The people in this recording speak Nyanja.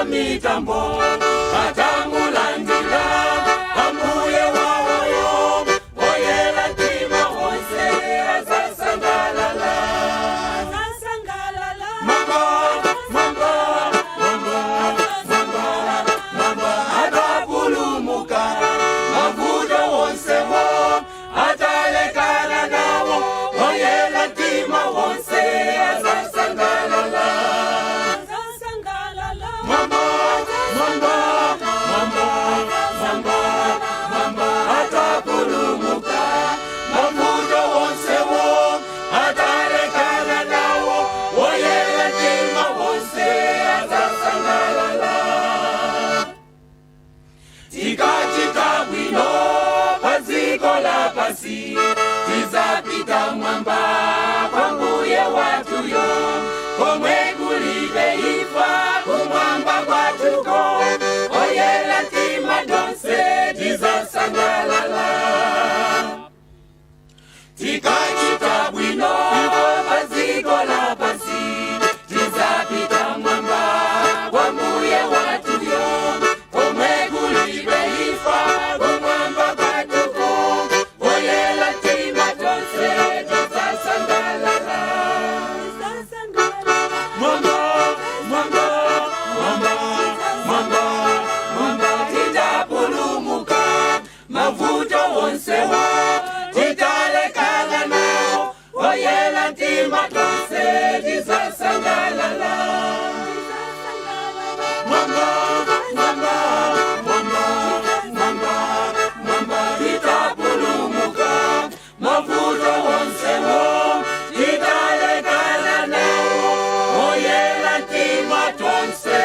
mitambo atamulandila ambuye wawoyo oyela tima wonse azasangalala mamba atapulumuka mavuto wonse wo atalekana nawo oyela tima wonse azasangalala atapulumuka mavuto wonse wo atalekana nawo oyela tima wonse azasangalala tikachita bwino paziko la pasi tizapita mwamba kwa mbuye watuyo komwe kulibe ifa kumwamba kwatuko oyela tima donse tizasangalala tikachita bwino paziko la pasi tizapita mwamba kwa mbuye watuyo komwe kulibe ifa kumwamba kwatuko oyela tima donse tizasangalala mwamba titapulumuka mavuto wonse wo titalekana nawo oyela tima donse tizasangalala mwamba titapulumuka mavuto wonse wo titalekana nawo oyela tima donse